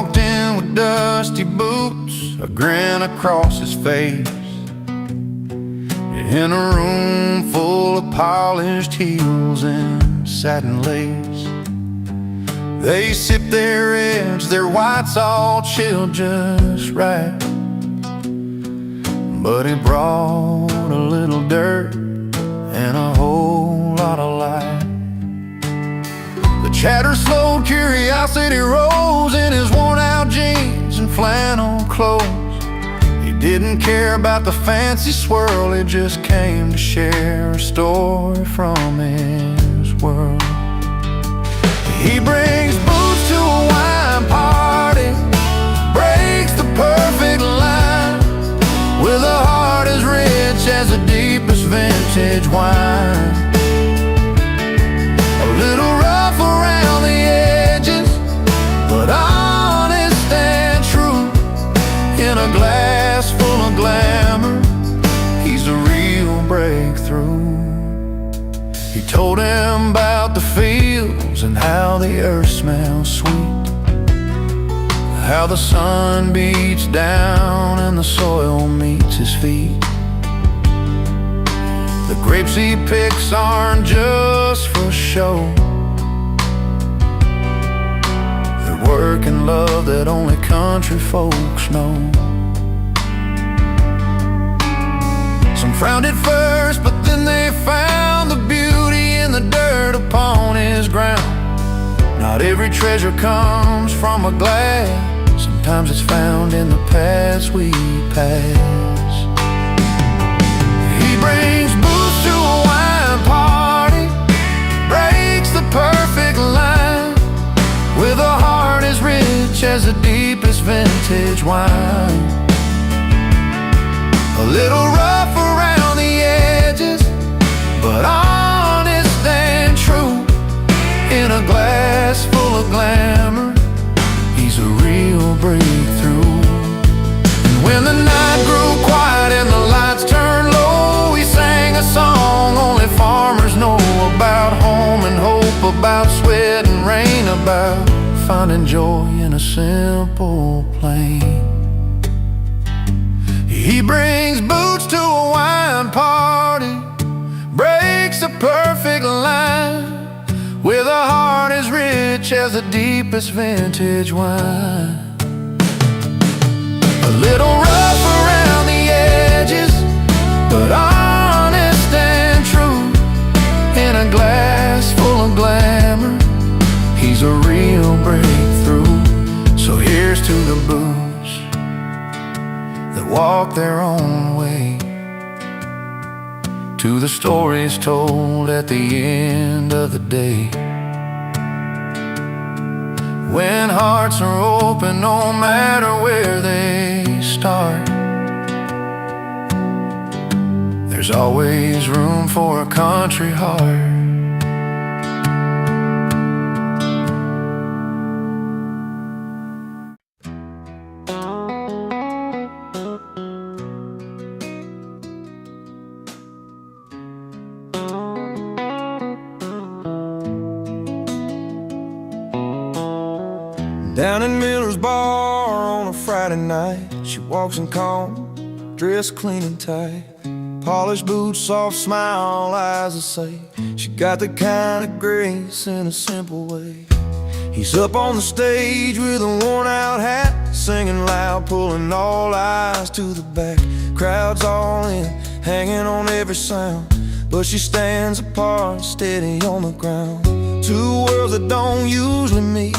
walked in with dusty boots, a grin across his face, in a room full of polished heels and satin lace. They sipped their reds, their whites all chilled just right, but he brought a little dirt and a whole lot of light. The chatter slowed, curiosity rose in his worn-out jeans and flannel clothes. He didn't care about the fancy swirl, he just came to share a story from his world. He brings booze to a wine party, breaks the perfect line, with a heart as rich as the deepest vintage wine. A little rough around the edges, but honest and true. In a glass full of glamour, he's a real breakthrough. He told him about the fields and how the earth smells sweet, how the sun beats down and the soil meets his feet. The grapes he picks aren't just for show, they're work and love that only country folks know. Some frowned at first, but then they found the beauty in the dirt upon his ground. Not every treasure comes from a glass, sometimes it's found in the paths we pass. He brings booze to a wine party, breaks the perfect line, with a heart as rich as the deepest vintage wine. A little rough around the edges, but honest and true. In a glass full of glamour, he's a real breakthrough. And when the night grew quiet and the lights turned low, he sang a song only farmers know about home and hope, about sweat and rain, about finding joy in a simple plain. He brings boots to a wine party, breaks a perfect line, with a heart as rich as the deepest vintage wine. A little rough around the edges, but honest and true. In a glass full of glamour, he's a real breakthrough. So here's to the booze that walk their own way, to the stories told at the end of the day. When hearts are open, no matter where they start, there's always room for a country heart. Down in Miller's bar on a Friday night, she walks in calm, dressed clean and tight, polished boots, soft smile, eyes that say she got the kind of grace in a simple way. He's up on the stage with a worn-out hat, singing loud, pulling all eyes to the back. Crowd's all in, hanging on every sound, but she stands apart, steady on the ground. Two worlds that don't usually meet,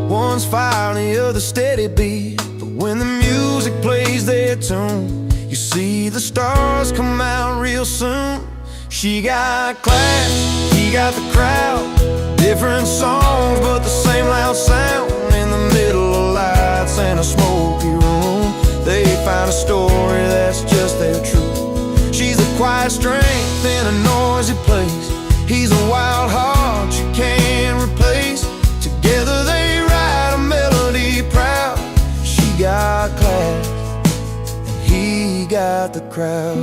one's fire and the other steady beat. But when the music plays their tune, you see the stars come out real soon. She got class, he got the crowd, different songs but the same loud sound. In the middle of lights and a smoky room, they find a story that's just their truth. She's a quiet strength in a noisy place, he's a wild heart you can't replace. Together they write a melody proud. She got class and he got the crowd.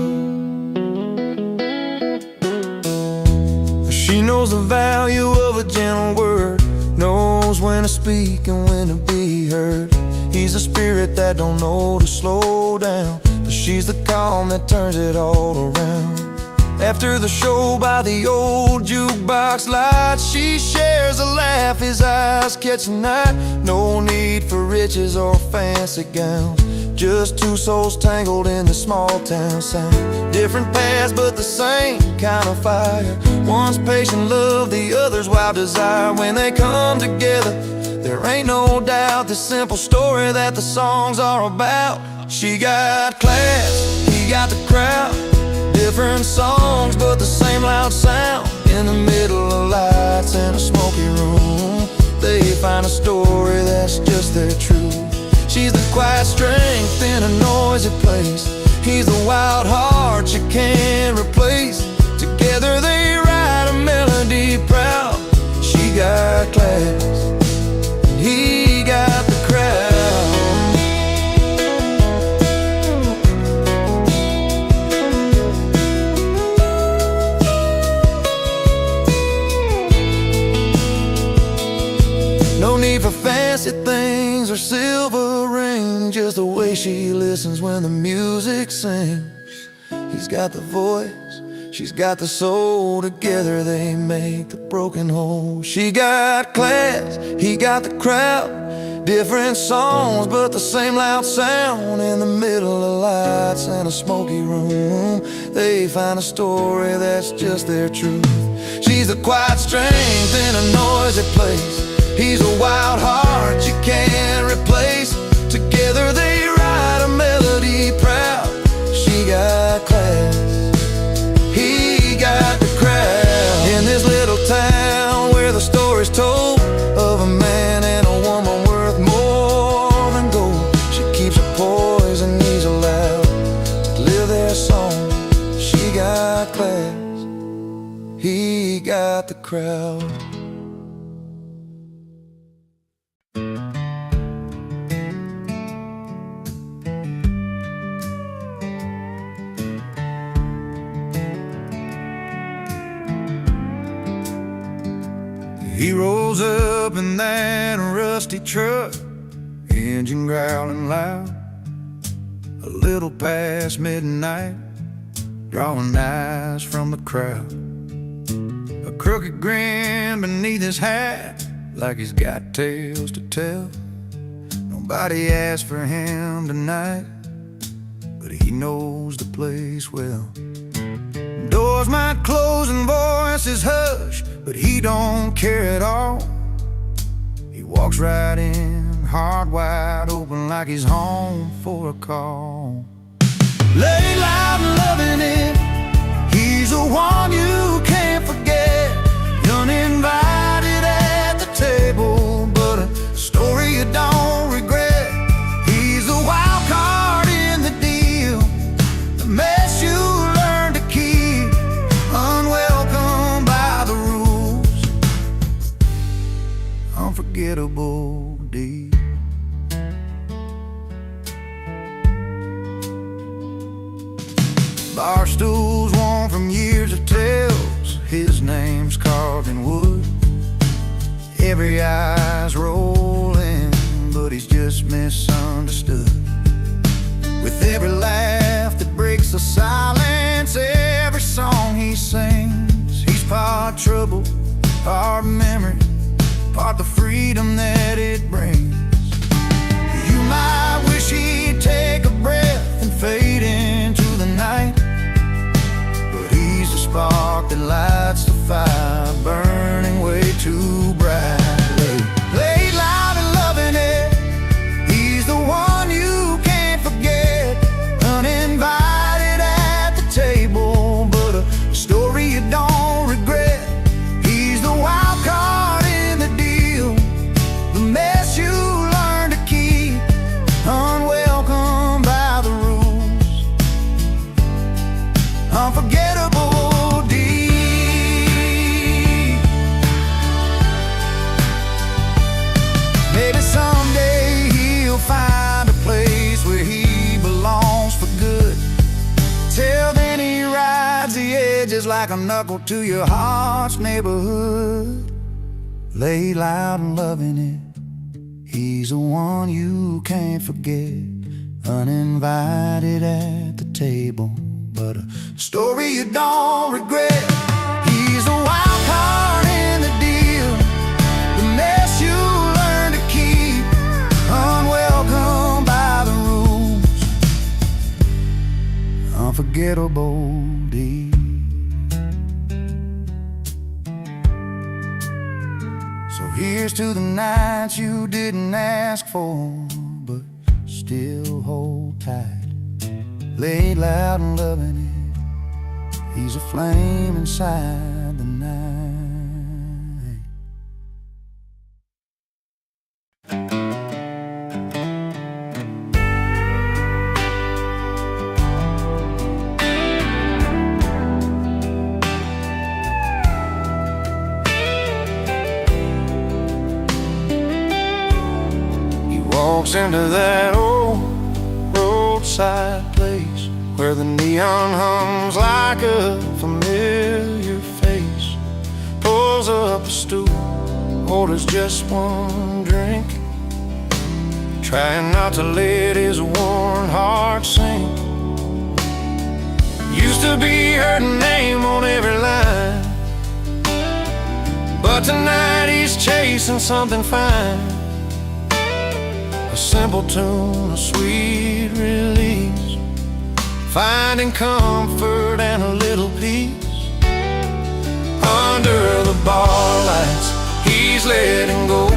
She knows the value of a gentle word, knows knows when to speak and when to be heard. He's a spirit that don't know to slow down, but she's the calm that turns it all around. After the show by the old jukebox lights, she shares a laugh, his eyes catch the night. No need for riches or fancy gowns, just two souls tangled in the small town sound. Different paths but the same kind of fire, one's patient love, the other's wild desire. When they come together, there ain't no doubt the simple story that the songs are about. She got class, he got the crowd, different songs but the same loud sound. In the middle of lights in a smoky room, they find a story that's just their truth. She's the quiet strength in a noisy place, he's the wild heart you can't replace. Together they write a melody proud. She got class, he got the crowd. No need for fancy things or silver rings, just the way she listens when the music sings. He's got the voice, she's got the soul, together they make the broken whole. She got class, he got the crowd, different songs but the same loud sound. In the middle of lights in a smoky room, they find a story that's just their truth. She's the quiet strength in a noisy place, he's a wild heart you can't replace. Together they write a melody proud. She got class, he got the crowd. In this little town where the story's told of a man and a woman worth more than gold, she keeps her poise and knees aloud to live their song. She got class, he got the crowd. He rolls up in that rusty truck, engine growling loud, a little past midnight, drawing eyes from the crowd. A crooked grin beneath his hat, like he's got tales to tell. Nobody asked for him tonight, but he knows the place well. Doors might close and voices hush, but he don't care at all. He walks right in, heart wide open, like he's home for a call. Lay loud and loving it, he's the one you can't forget. Uninvited at the table, but a story you don't regret. He's the wild card in the deal, the mess you learn to keep, unwelcome by the rules, unforgettable deep. Bar stools worn from years of tales, his name's carved in wood. Every eye's rolling, but he's just misunderstood. With every laugh that breaks the silence, every song he sings, he's part trouble, part memory, part the freedom that it brings. You might wish he'd take a breath and fade into the night, but he's the spark that lights the fire, burning way too brightly. Laid loud and loving it, he's the one you can't forget. Uninvited at the table, but a story you don't regret. He's the wild card in the deal, the mess you learn to keep, unwelcome by the rules, unforgettable deep. Maybe someday he'll find a place where he belongs for good. Till then he rides the edges like a knuckle to your heart's neighborhood. lay loud and loving it. He's the one you can't forget, uninvited at the table, but a story you don't regret. He's the wild card in the deal, the mess you learn to keep, unwelcome by the rules, unforgettable deed. So here's to the nights you didn't ask for, but still hold tight, lay loud and loving it. He's a flame inside the night. Walks into that old roadside place where the neon hums like a familiar face. Pulls up a stool, orders just one drink, trying not to let his worn heart sink. Used to be her name on every line, but tonight he's chasing something fine. A simple tune, a sweet release, finding comfort and a little peace. Under the bar lights, he's letting go,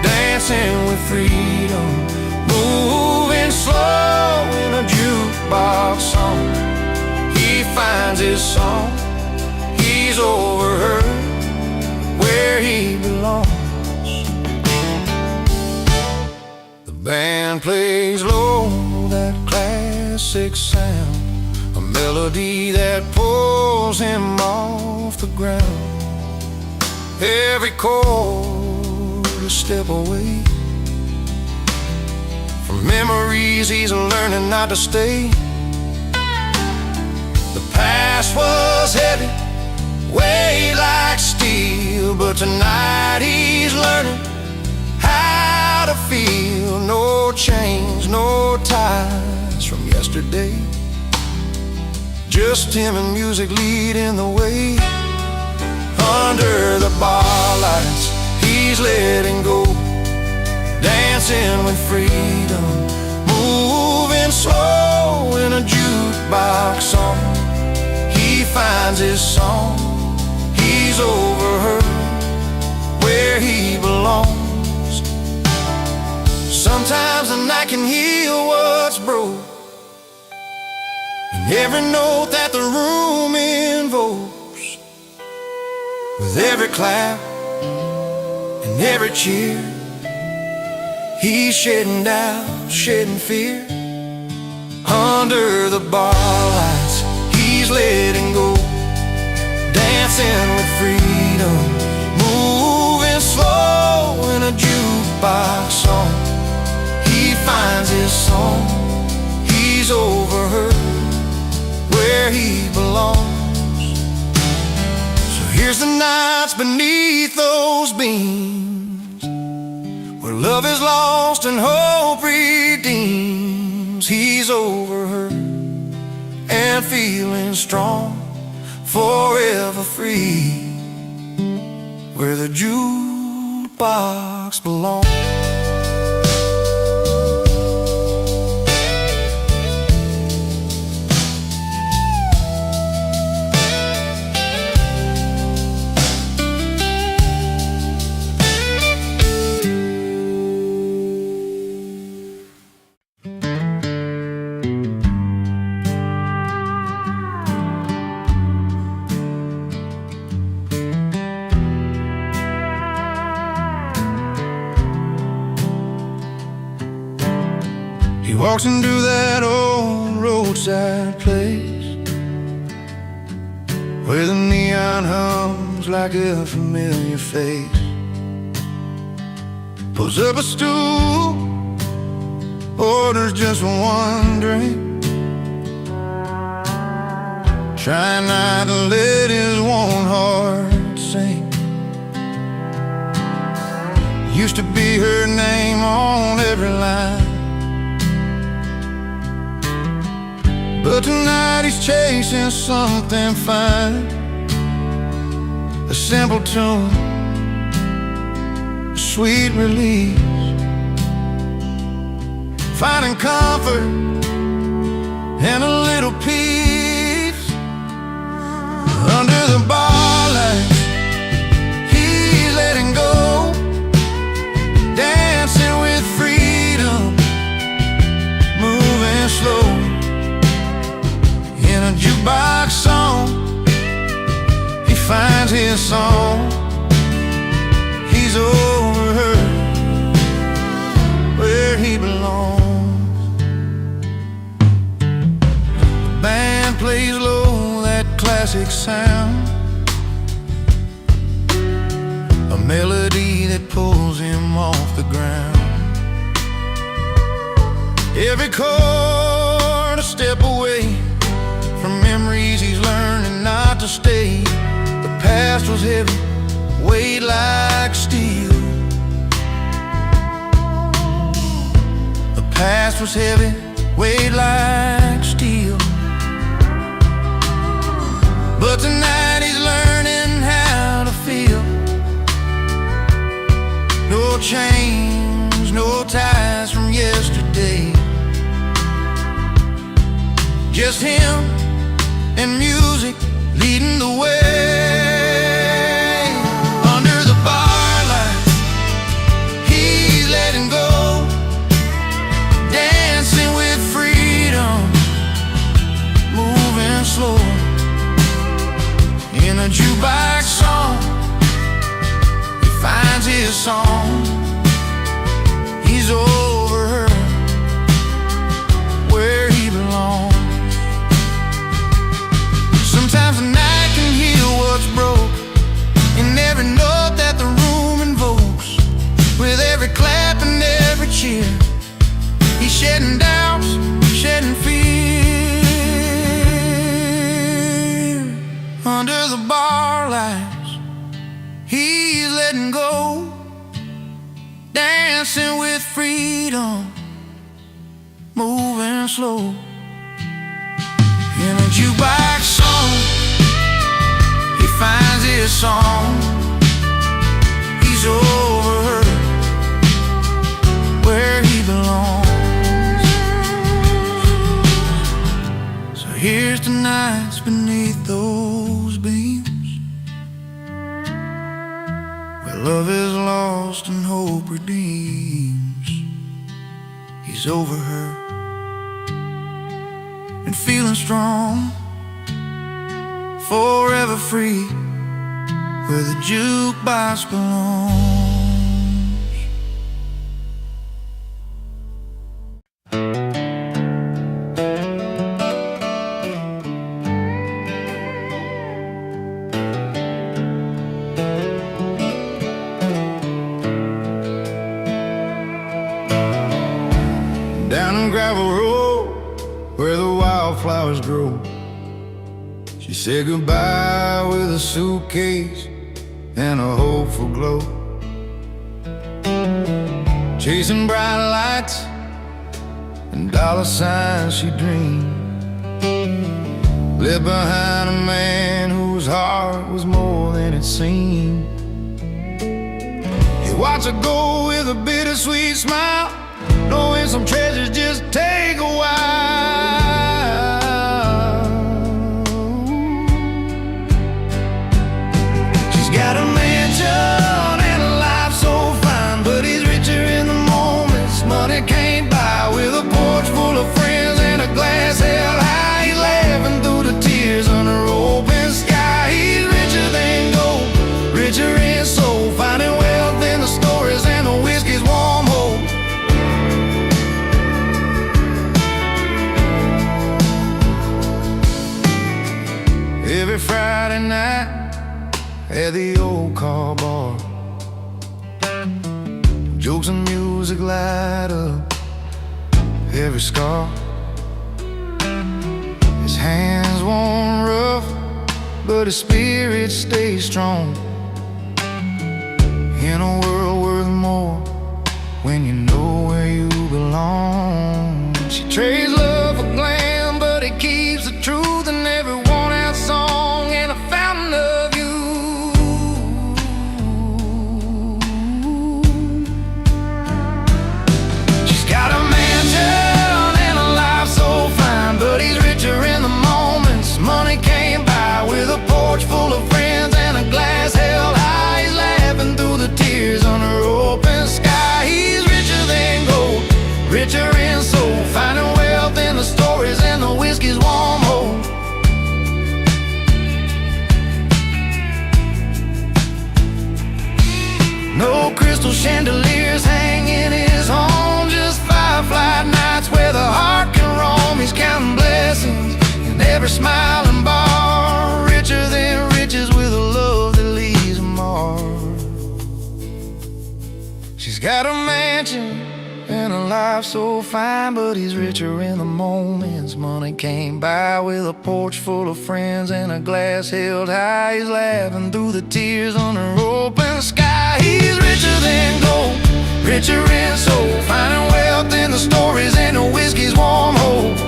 dancing with freedom, moving slow in a jukebox song. He finds his song, he's over her, where he belongs. Band plays low, that classic sound, a melody that pulls him off the ground. Every chord a step away from memories he's learning not to stay. The past was heavy, weighed like steel, but tonight he's learning how to feel. No chains, no ties from yesterday, just him and music leading the way. Under the bar lights, he's letting go, dancing with freedom, moving slow in a jukebox song. He finds his song, he's over her, where he belongs. Sometimes the night can heal what's broke, and every note that the room invokes, with every clap and every cheer, he's shedding doubt, shedding fear. Under the bar lights, he's letting go, dancing with freedom, moving slow in a jukebox song. He finds his song, he's over her, where he belongs. So here's the nights beneath those beams, where love is lost and hope redeems. He's over her and feeling strong, forever free, where the jukebox belongs. He walks into that old roadside place where the neon hums like a familiar face. Pulls up a stool, orders just one drink, trying not to let his warm heart sink. used to be her name on every line. But tonight he's chasing something fine. A simple tune, a sweet release, finding comfort and a little peace. Under the bar lights, he's letting go, dancing with freedom, moving slow. In a jukebox song, he finds his song. He's over her, where he belongs. The band plays low, that classic sound, a melody that pulls him off the ground. Every chord a step away from memories he's learning not to stay. The past was heavy, weighed like steel. The past was heavy, weighed like steel. But tonight he's learning how to feel. No chains, no ties from yesterday. Just him and music leading the way. Under the bar lights, he's letting go, dancing with freedom, moving slow. In a jukebox song, he finds his song. He's over her, where he belongs. Sometimes the night can heal what's broke, in every note that the room invokes. With every clap and every cheer, he's shedding doubts, shedding fear. Under the bar lights, he's letting go, dancing with freedom, moving slow. In a jukebox song, he finds his song. He's over her, where he belongs. So here's to nights beneath those beams, where love is lost and hope redeems. He's over her and feeling strong, forever free, where the jukebox belongs. Down a gravel road where the wildflowers grow, she said goodbye with a suitcase and a hopeful glow. Chasing bright lights and dollar signs she dreamed, left behind a man whose heart was more than it seemed. He watched her go with a bittersweet smile, knowing some treasures just take a while. She's got a mansion and a life so fine, but he's richer in the moments money can't buy. With a porch full of friends and a glass held high, he's laughing through the tears under open sky. He's richer than gold, richer in soul, finding wealth in the stories and the whiskey's warm hope. Every Friday night at the old car bar, jokes and music light up every scar. His hands worn rough, but his spirit stays strong. In a world worth more more when you know where you belong. She trades love for glam, but it keeps the truth in every worn-out song and a fountain of you. She's got a mansion and a life so fine, but he's richer in the moments money came by, with a porch full of friends and a glass held high. He's laughing through the tears under open sky. He's richer than gold, richer in soul, finding wealth in the stories and the whiskey's warm hold. No crystal chandeliers hang in his home, just firefly nights where the heart can roam. He's counting blessings in every smiling bar, richer than riches with a love that leaves a mark. She's got a mansion and a life so fine, but he's richer in the moments money came by, with a porch full of friends and a glass held high. He's laughing through the tears under open sky. He's richer than gold, richer in soul, finding wealth in the stories and the whiskey's warm hold.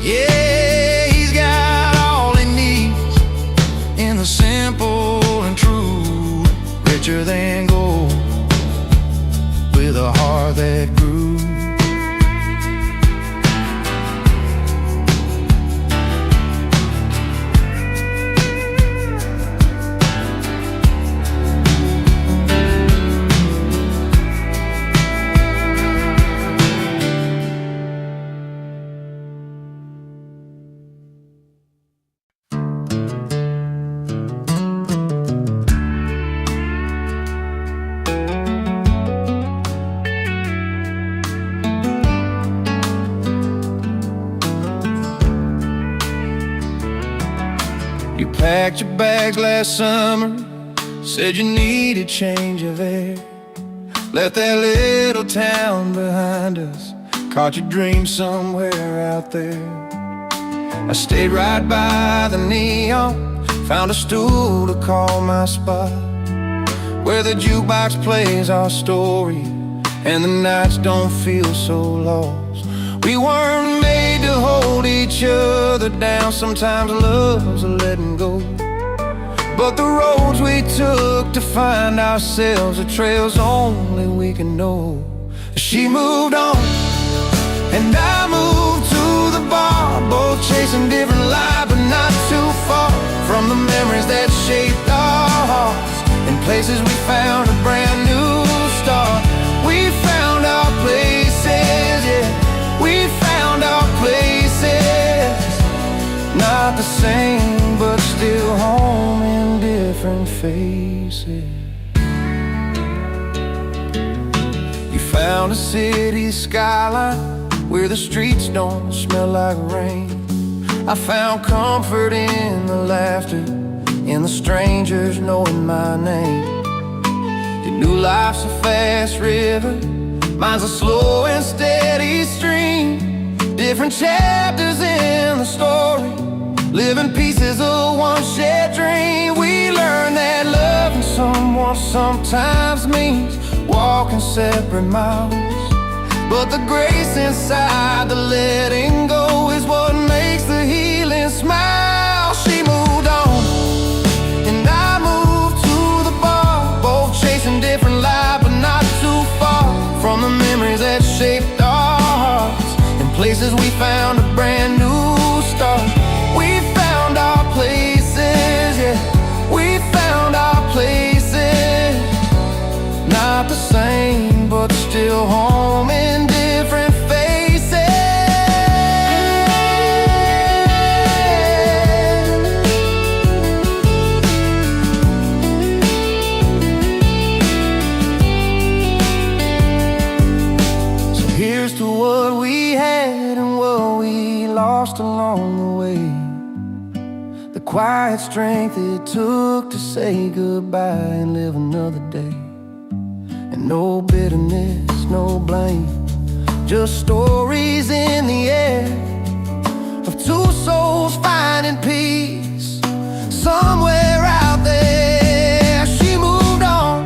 Yeah, he's got all he needs in the simple and true, richer than gold, with a heart that grew. You packed your bags last summer, said you needed change of air. Left that little town behind us, caught your dream somewhere out there. I stayed right by the neon, found a stool to call my spot, where the jukebox plays our story and the nights don't feel so lost. We weren't made to hold each other down, sometimes love's a letting go, but the roads we took to find ourselves are trails only we can know. She moved on and I moved to the bar, both chasing different lives but not too far from the memories that shaped our hearts, in places we found a brand new start. We found our places, yeah, we found our places, not the same but still home in different faces. You found a city skyline where the streets don't smell like rain. I found comfort in the laughter, in the strangers knowing my name. You knew life's a fast river, mine's a slow and steady stream. Different chapters in the story, living pieces of one shared dream. We learned that loving someone sometimes means walking separate miles, but the grace inside the letting go is what makes the healing smile. She moved on and I moved to the bar, both chasing different lives but not too far from the memories that shaped our hearts, in places we found a brand new start. We found our places, yeah, we found our places, not the same but still home in different faces. So here's to what we had and what we lost along the way, the quiet strength it took to say goodbye and live another day. And no bitterness, no blame, just stories in the air of two souls finding peace. somewhere out there she moved on,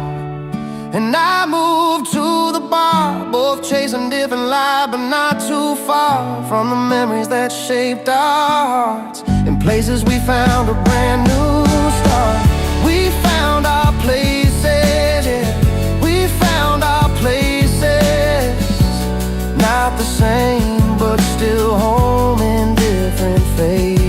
and I moved to the bar, both chasing different lives, but not too far from the memories that shaped our hearts. In places we found a brand new start. We found our places, yeah. We found our places. Not the same, but still home in different faces.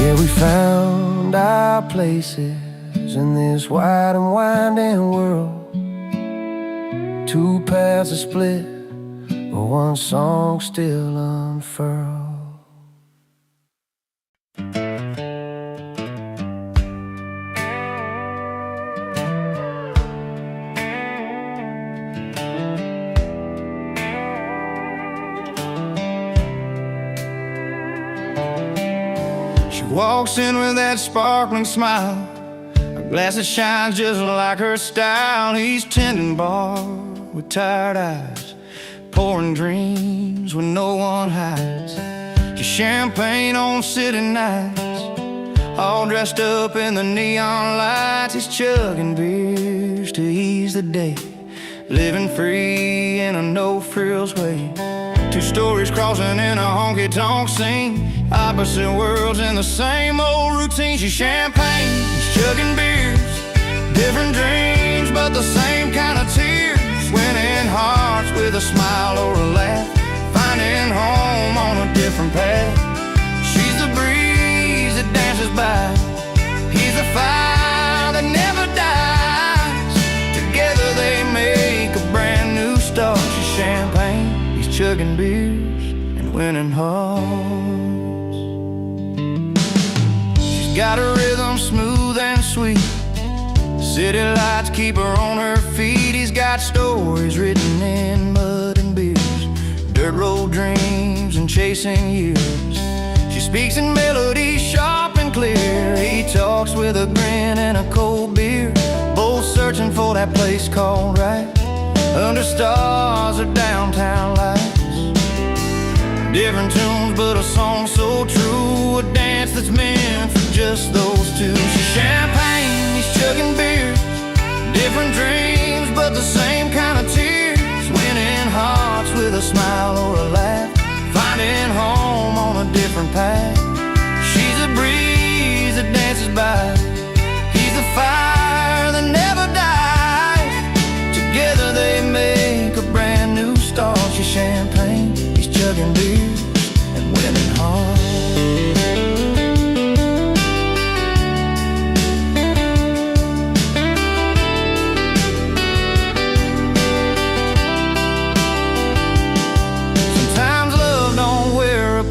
Yeah, we found our places in this wide and winding world. Two paths are split, but one song still unfurled. She walks in with that sparkling smile, a glass that shines just like her style. He's tending bar with tired eyes, pouring dreams when no one hides. She's champagne on city nights, all dressed up in the neon lights. He's chugging beers to ease the day, living free in a no-frills way. Two stories crossing in a honky-tonk scene, opposite worlds in the same old routine. She's champagne, he's chugging beers, different dreams, but the same kind of tears. Winning hearts with a smile or a laugh, finding home on a different path. She's the breeze that dances by, he's the fire that never dies. Together they make a brand new start. She's champagne, he's chugging beers and winning hearts. She's got a rhythm smooth and sweet, city lights keep her on her feet. He's got stories written in mud and beers, dirt road dreams and chasing years. She speaks in melodies sharp and clear, he talks with a grin and a cold beer. Both searching for that place called right, under stars or downtown lights. Different tunes but a song so true, a dance that's meant for just those two. She's champagne, he's chugging beers, different dreams but the same kind of tears. Winning hearts with a smile or a laugh, finding home on a different path. She's a breeze that dances by, he's the fire that never dies. Together they make a brand new start. She's champagne, he's chugging beers and winning hearts.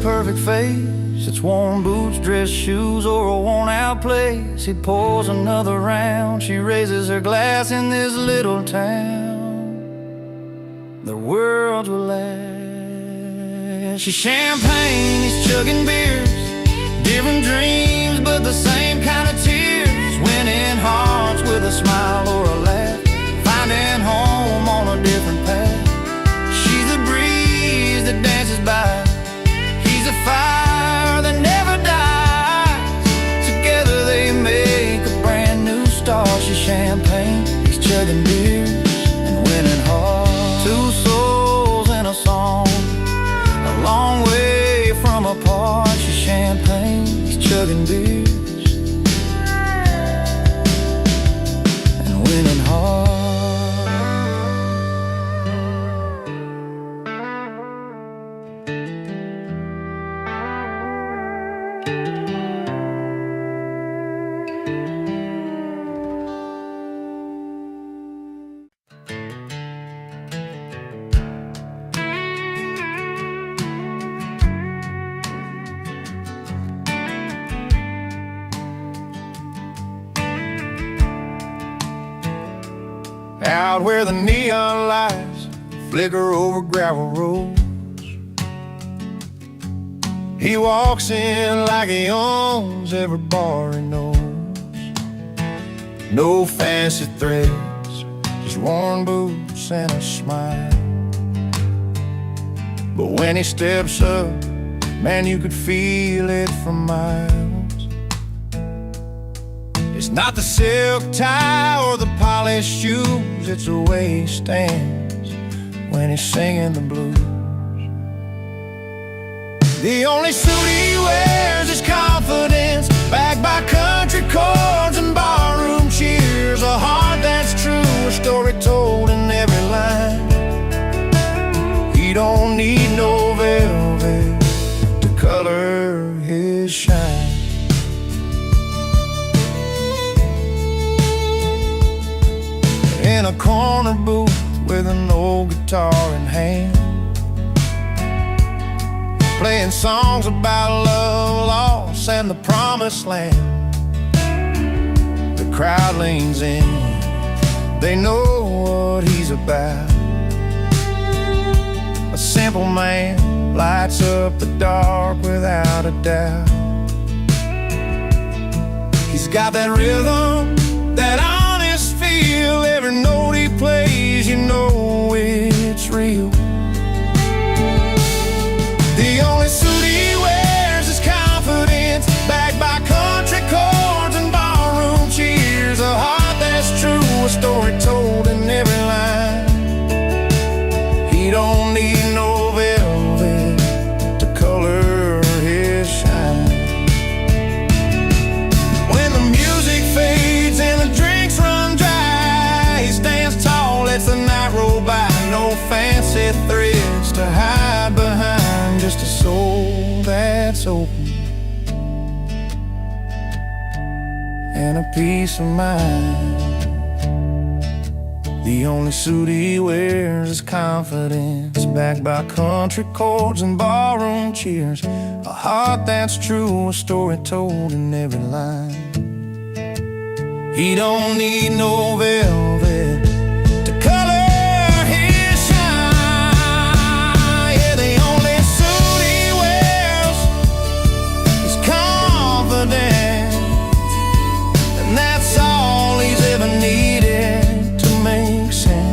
Perfect face, it's worn boots, dress shoes, or a worn-out place. He pours another round, she raises her glass. In this little town, the world will last. She's champagne, he's chugging beers, different dreams but the same kind of tears. Winning hearts with a smile or a laugh, finding home on a different path. She's the breeze that dances by, he's a fire that never dies. Together they make a brand new start. She's champagne, he's chugging beers and winning hearts. Two souls in a song, a long way from apart. She's champagne, he's chugging beers and winning hearts. Out where the neon lights flicker over gravel roads, he walks in like he owns every bar he knows. No fancy threads, just worn boots and a smile. But when he steps up, man, you could feel it from miles. It's not the silk tie or the polished shoes, it's the way he stands when he's singing the blues. The only suit he wears is confidence, backed by country chords and barroom cheers. A heart that's true, a story told in every line. He don't need no velvet to color his shine. In a corner booth with an old guitar in hand, playing songs about love, loss, and the promised land. The crowd leans in, they know what he's about. A simple man lights up the dark without a doubt. He's got that rhythm, that honest feel. Every note he plays, you know it's real. The only suit he wears is confidence, backed by country chords and barroom cheers. A heart that's true, a story told in every line. He don't need no velvet to color his shine. When the music fades and the drinks run dry, he stands tall, lets the night roll by. No fancy threads to hide behind, just a soul that's open and a peace of mind. The only suit he wears is confidence, backed by country chords and barroom cheers. A heart that's true, a story told in every line. He don't need no velvet to color his shine. Yeah, the only suit he wears is confidence, and that's all he's ever needed to make sense.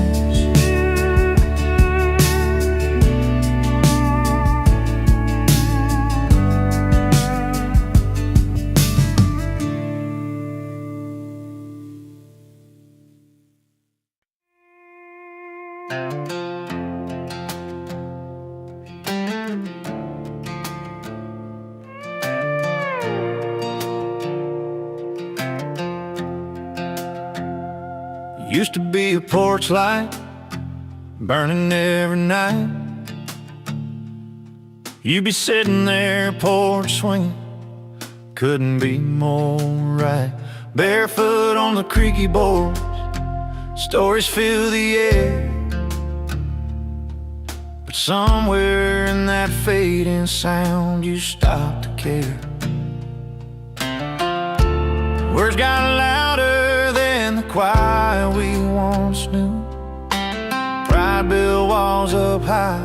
Used to be a porch light burning every night. You'd be sitting there, porch swinging, couldn't be more right. Barefoot on the creaky boards, stories fill the air. But somewhere in that fading sound, you stopped to care. Words got louder than the quiet we once knew. Pride built walls up high,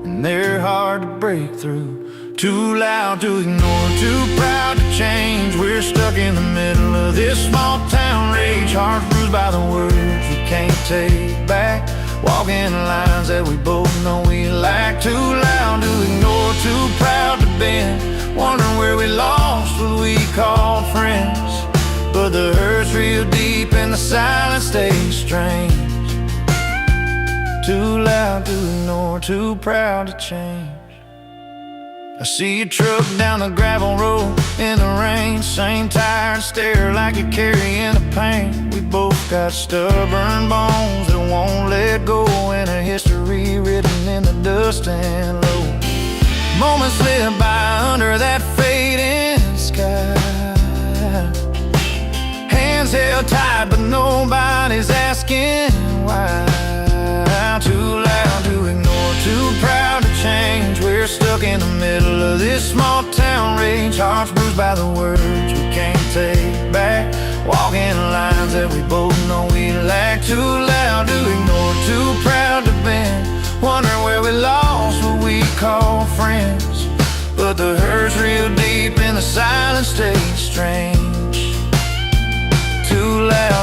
and they're hard to break through. Too loud to ignore, too proud to change. We're stuck in the middle of this small town rage. Hearts bruised by the words we can't take back. Walking lines that we both know we lack. Too loud to ignore, too proud to bend. Wondering where we lost what we called friends. But the hurt's real deep and the silence stays strange. Too loud to ignore, too proud to change. I see your truck down the gravel road in the rain. Same tired stare like you're carrying the pain. We both got stubborn bones that won't let go, and a history written in the dust and low. Moments slip by under that fading sky. Hands held tight, but nobody's asking why. Too loud to ignore, too proud to change. We're stuck in the middle of this small town rage. Hearts bruised by the words we can't take back. Walking lines that we both know we lack. Too loud to ignore, too proud to bend. Wondering where we lost what we call friends. But the hurt's real deep and the silence stays strange. Too loud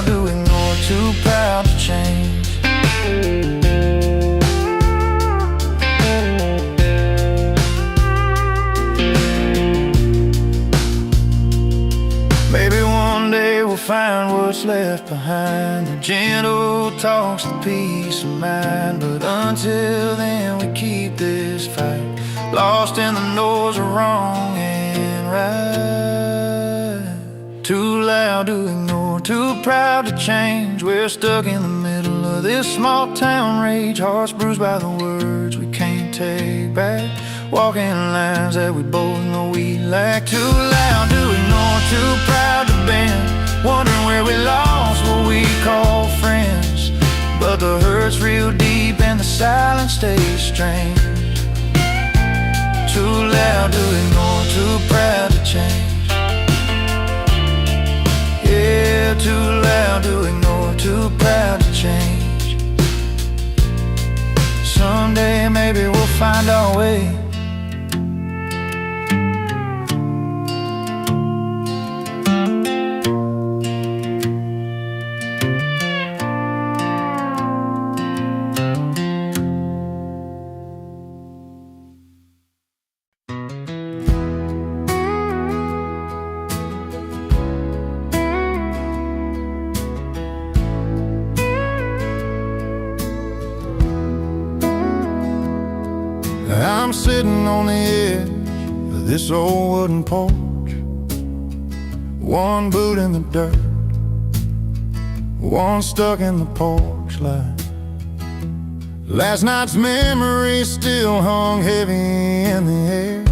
talks the peace of mind. But until then we keep this fight, lost in the noise of wrong and right. Too loud to ignore, too proud to change. We're stuck in the middle of this small town rage, hearts bruised by the words we can't take back, walking lines that we both know we lack. Too loud to ignore, too proud to bend, wondering where we lost what we call friends. But the hurt's real deep and the silence stays strange. Too loud to ignore, too proud to change. Yeah, too loud to ignore, too proud to change. Someday maybe we'll find our way. I'm sitting on the edge of this old wooden porch, one boot in the dirt, one stuck in the porch light. Last night's memory still hung heavy in the air.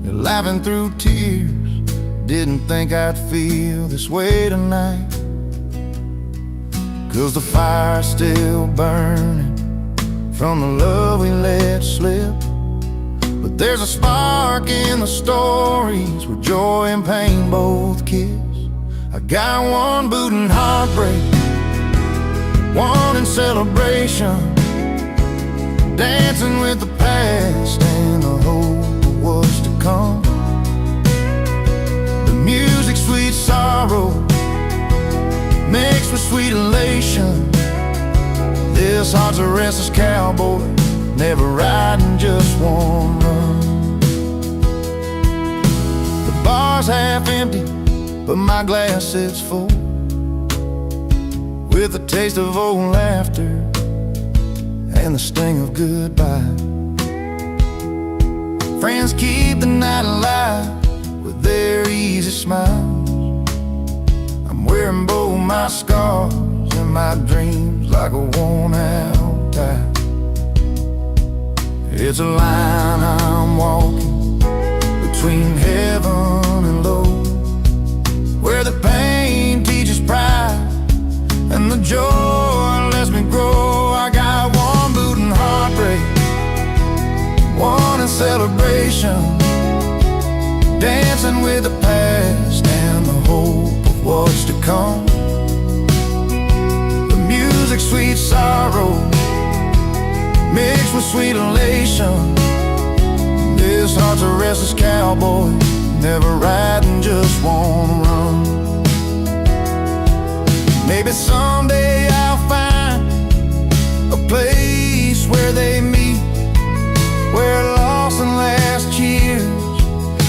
You're laughing through tears, didn't think I'd feel this way tonight. 'Cause the fire's still burning from the love we let slip. But there's a spark in the stories where joy and pain both kiss. I got one boot in heartbreak, one in celebration, dancing with the past and the hope of what's to come. The music, sweet sorrow, mixed with sweet elation. This heart's a restless cowboy, never riding just one run. The bar's half empty, but my glass sits full, with the taste of old laughter and the sting of goodbye. Friends keep the night alive with their easy smiles. I'm wearing both my scars and my dreams like a worn-out tie. It's a line I'm walking between heaven and low, where the pain teaches pride and the joy lets me grow. I got one boot in heartbreak, one in celebration, dancing with the past and the hope of what's to come. Music, sweet sorrow, mixed with sweet elation. This heart's a restless cowboy, never riding just one run. Maybe someday I'll find a place where they meet, where lost and last years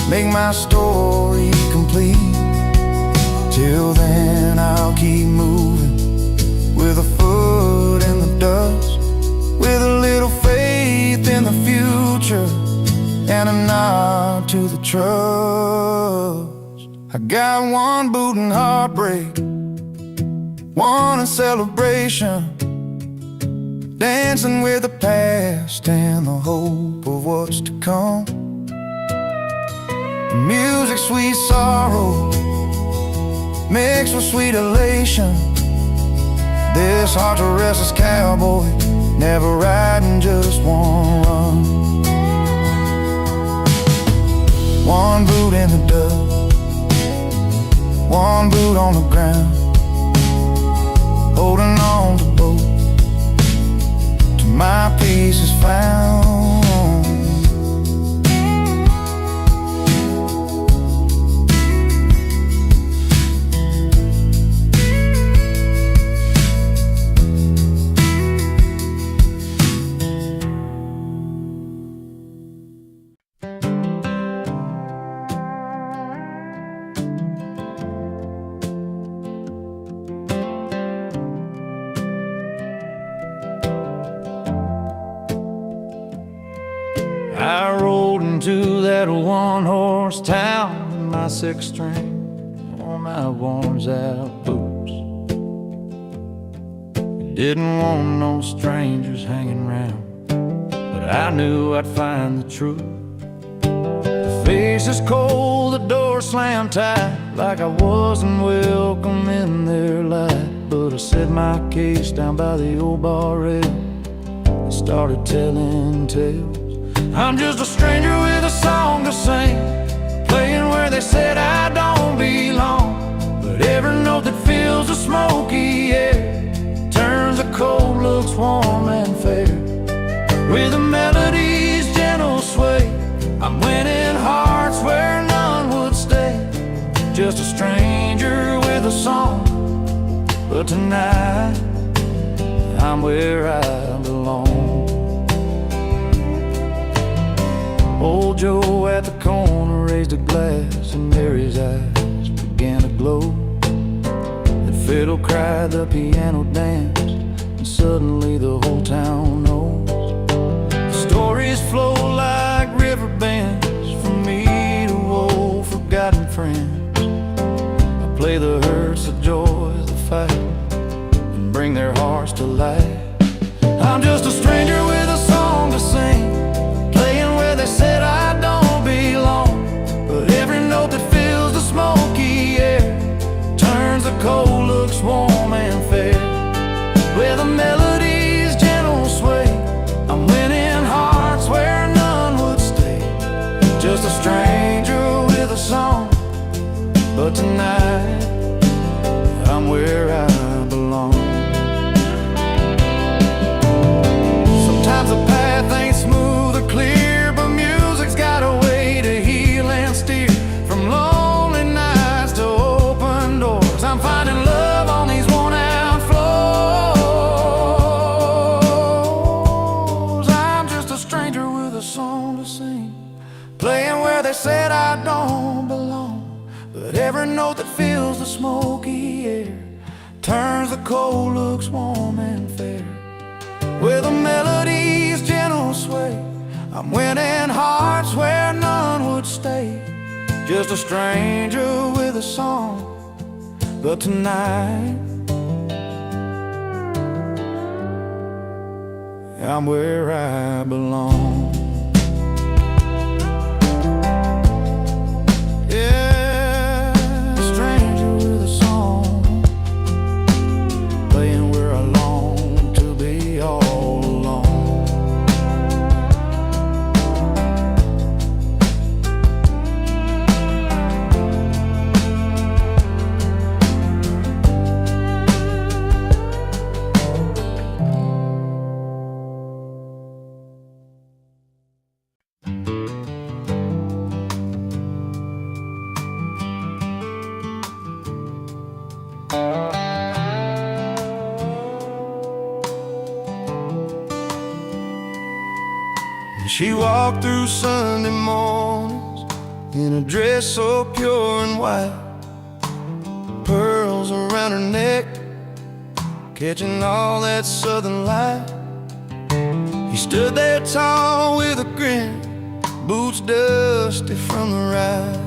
make my story complete. Till then I'll keep moving, with a foot in the dust, with a little faith in the future and a nod to the trust. I got one boot in heartbreak, one in celebration, dancing with the past and the hope of what's to come. Music, sweet sorrow, mixed with sweet elation. This heart's a restless cowboy, never riding just one run. One boot in the dust, one boot on the ground, holding on to both till my peace is found. rode into that one-horse town in my sixth string on my worn-out boots. Didn't want no strangers hanging around, but I knew I'd find the truth. The face is cold, the door slammed tight, like I wasn't welcome in their life. But I set my case down by the old bar rail and started telling tales. I'm just a stranger with a song to sing, playing where they said I don't belong. But every note that fills the smoky air turns the cold looks warm and fair. With the melody's gentle sway, I'm winning hearts where none would stay. Just a stranger with a song, but tonight I'm where I belong. Old Joe at the corner raised a glass, and Mary's eyes began to glow. The fiddle cried, the piano danced, and suddenly the whole town knows. The stories flow like river bends from me to old forgotten friends. I play the hurts, the joys, the fight, and bring their hearts to life. I'm just a stranger with a song to sing, playing where they said I don't belong. But every note that fills the smoky air turns the cold looks warm and fair. With a melody's gentle sway, I'm winning hearts where none would stay. Just a stranger with a song, but tonight I'm where I belong. Sometimes the path ain't smooth or clear, but music's got a way to heal and steer. From lonely nights to open doors, I'm finding love on these worn-out floors. I'm just a stranger with a song to sing, playing where they said I don't belong. But every note that fills the smoky air turns the cold looks warm and fair. With a melody's gentle sway, I'm winning hearts where none would stay. Just a stranger with a song, but tonight I'm where I belong. Yeah, a stranger with a song, playing where I long to be all alone. She walked through Sunday mornings in a dress so pure and white, pearls around her neck, catching all that southern light. He stood there tall with a grin, boots dusty from the ride,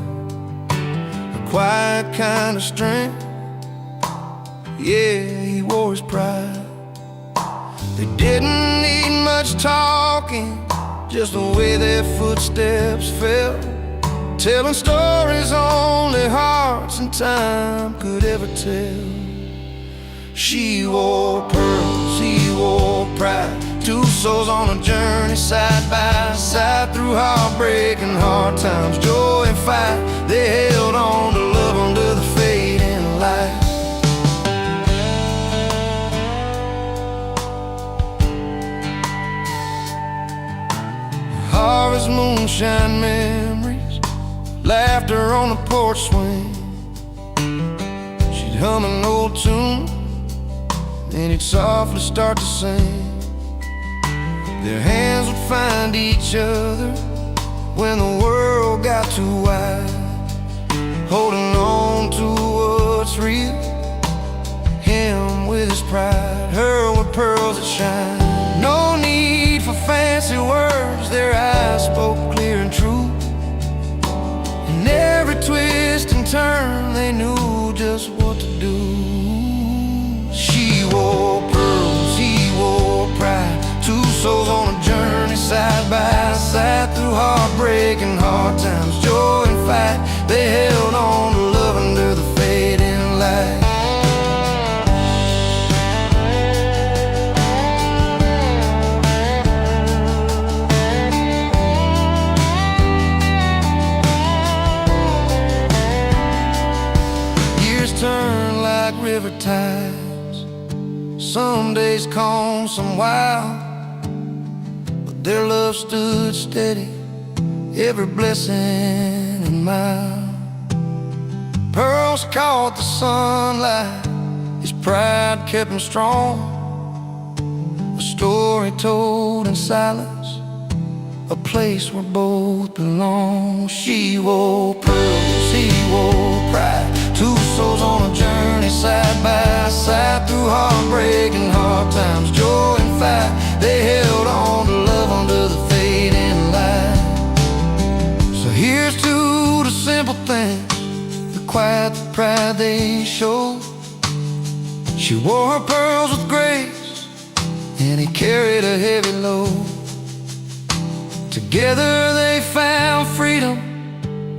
a quiet kind of strength, yeah, he wore his pride. They didn't need much talking, just the way their footsteps fell, telling stories only hearts and time could ever tell. She wore pearls, he wore pride, two souls on a journey side by side, through heartbreak and hard times, joy and fight. They held on to love under the fading light. Harvest moonshine memories, laughter on the porch swing. She'd hum an old tune, then he'd softly start to sing. Their hands would find each other when the world got too wide, holding on to what's real, him with his pride, her with pearls that shine. No need for fancy words, their eyes spoke clear and true. In every twist and turn, they knew just what to do. She wore pearls, he wore pride. Two souls on a journey side by side, through heartbreak and hard times, joy and fight. They held on to love under the fading light. Years turn like river tides, some days calm, some wild. Their love stood steady, every blessing and mile. Pearls caught the sunlight, his pride kept him strong. A story told in silence, a place where both belong. She wore pearls, he wore pride. Two souls on a journey side by side, through heartbreak and hard times, joy and fight. They held on to love under the fading light. So here's to the simple things, the quiet, the pride they showed. She wore her pearls with grace, and he carried a heavy load. Together they found freedom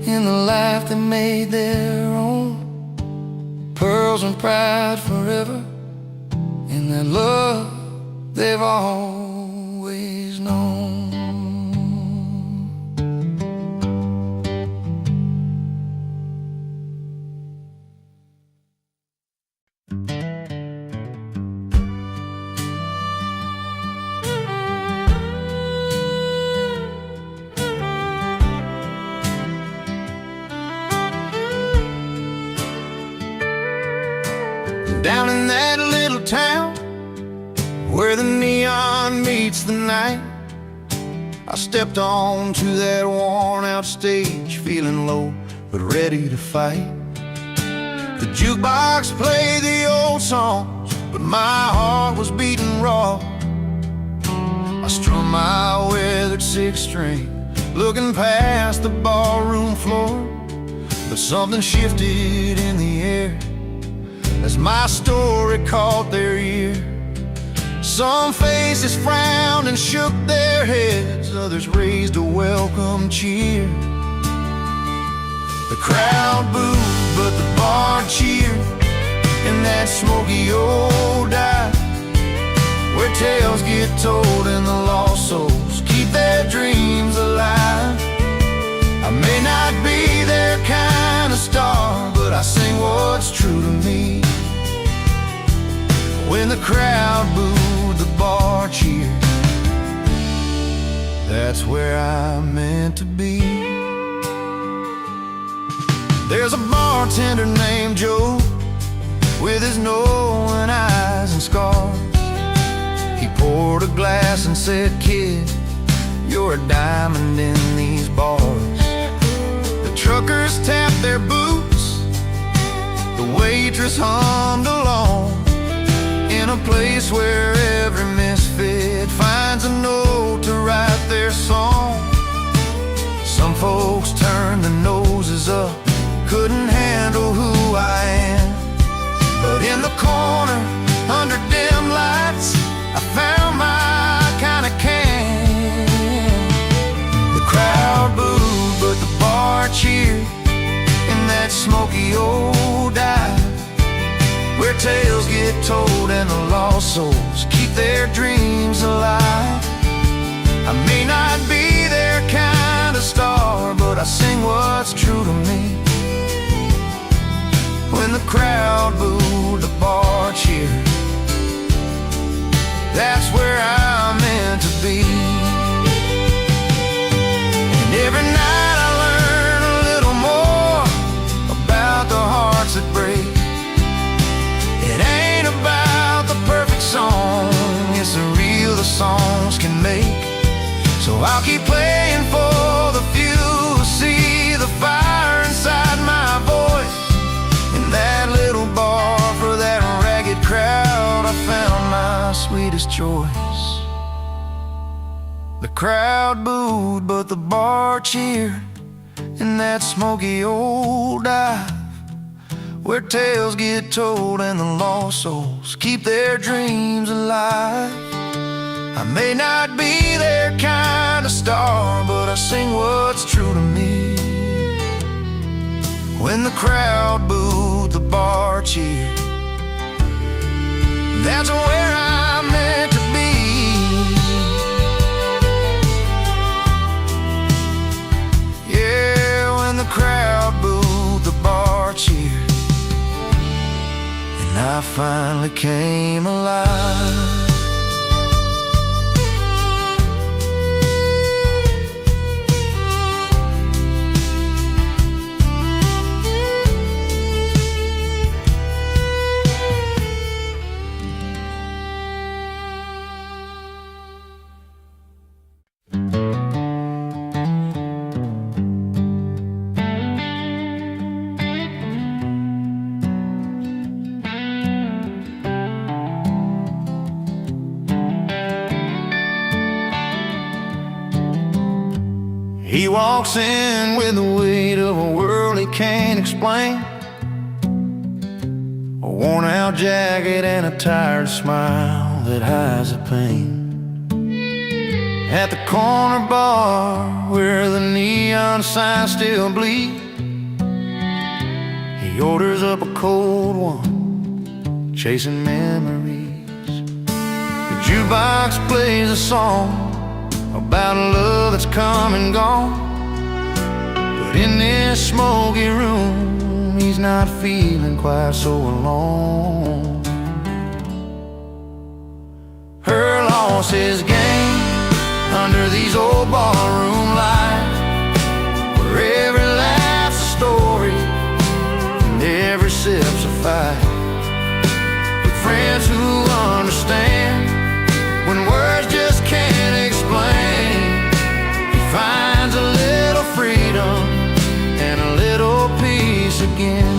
in the life they made their own. Pearls and pride forever, in that love they've always known. Down in that little town where the neon meets the night, I stepped onto that worn-out stage, feeling low but ready to fight. The jukebox played the old songs, but my heart was beating raw. I strummed my weathered six-string, looking past the ballroom floor. But something shifted in the air as my story caught their ear. Some faces frowned and shook their heads, others raised a welcome cheer. The crowd booed, but the bar cheered in that smoky old dive, where tales get told and the lost souls keep their dreams alive. I may not be their kind of star, but I sing what's true to me. When the crowd booed, the bar cheered, that's where I'm meant to be. There's a bartender named Joe, with his knowing eyes and scars. He poured a glass and said, "Kid, you're a diamond in these bars." The truckers tapped their boots, the waitress hummed along, in a place where every misfit finds a note to write their song. Some folks turned their noses up, couldn't handle who I am. But in the corner, under dim lights, I found my kind of can. The crowd booed, but the bar cheered in that smoky old dive, where tales get told and the lost souls keep their dreams alive. I may not be their kind of star, but I sing what's true to me. When the crowd booed, the bar cheered, that's where I'm meant to be. And every night I learn a little more about the hearts that break. It ain't about the perfect song, it's the real the songs can make. So I'll keep playing for the few who see the fire inside my voice. In that little bar, for that ragged crowd, I found my sweetest choice. The crowd booed, but the bar cheered, in that smoky old dive, where tales get told and the lost souls keep their dreams alive. I may not be their kind of star, but I sing what's true to me. When the crowd booed, the bar cheered, that's where I'm meant to be. Yeah, when the crowd booed, the bar cheered, and I finally came alive. He walks in with the weight of a world he can't explain, a worn-out jacket and a tired smile that hides the pain. At the corner bar where the neon signs still bleed, he orders up a cold one, chasing memories. The jukebox plays a song about a love that's come and gone, but in this smoky room he's not feeling quite so alone. Her loss is gain under these old ballroom lights, where every laugh's a story and every sip's a fight. With friends who understand when words just can't explain, he finds a little freedom and a little peace again.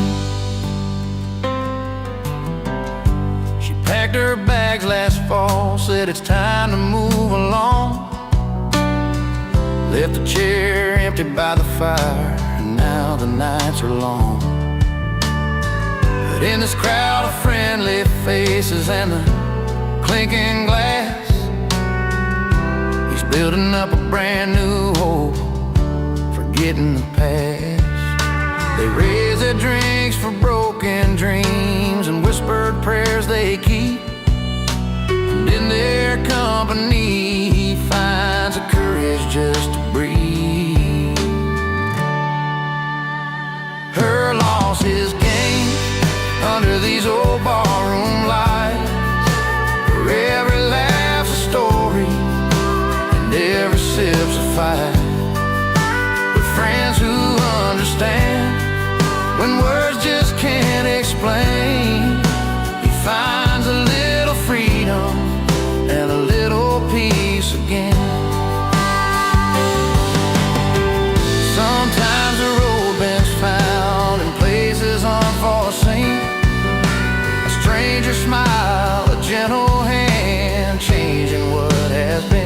She packed her bags last fall, said it's time to move along. Left the chair empty by the fire, and now the nights are long. But in this crowd of friendly faces and the clinking glass, he's building up a brand new hope, forgetting the past. They raise their drinks for broken dreams and whispered prayers they keep, and in their company he finds the courage just to breathe. Her loss is gain under these old barroom lights, where every laugh's a story and every sip's a fight. With friends who understand when words just can't explain, he finds a little freedom and a little peace again. Sometimes the road bends found in places unforeseen, a stranger smile, a gentle hand, changing what has been.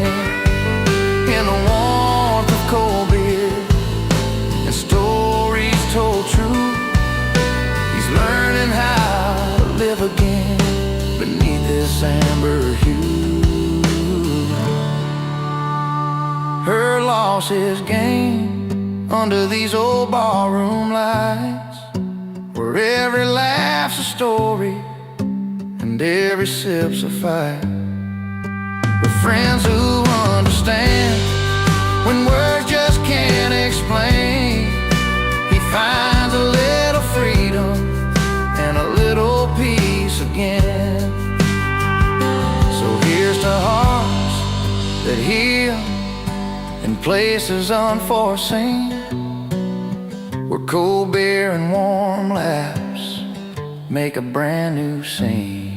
In the warmth of cold beer and stories told true, he's learning how to live again beneath this amber hue. Her loss is gain under these old barroom lights, where every laugh's a story and every sip's a fight. With friends who understand when words just can't explain, he finds a little freedom and a little peace again. So here's to hearts that heal in places unforeseen, where cold beer and warm laughs make a brand new scene.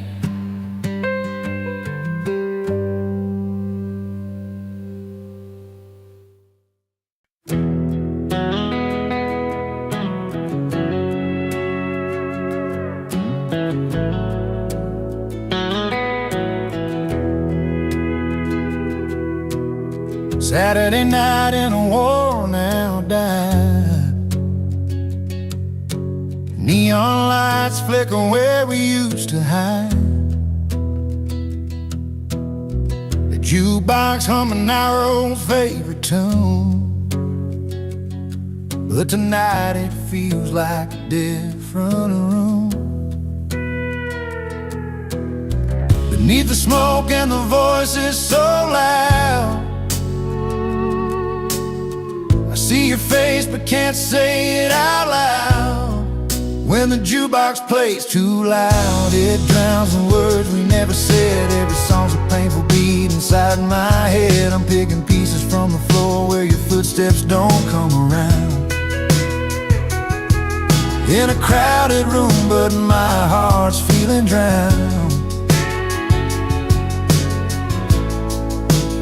Saturday night in a worn out dive, Neon lights flicker where we used to hide. The jukebox humming our old favorite tune. But tonight it feels like a different room. Beneath the smoke and the voices so loud, I see your face but can't say it out loud. When the jukebox plays too loud, it drowns the words we never said. Every song's a painful beat inside my head. I'm picking pieces from the floor where your footsteps don't come around. In a crowded room, but my heart's feeling drowned.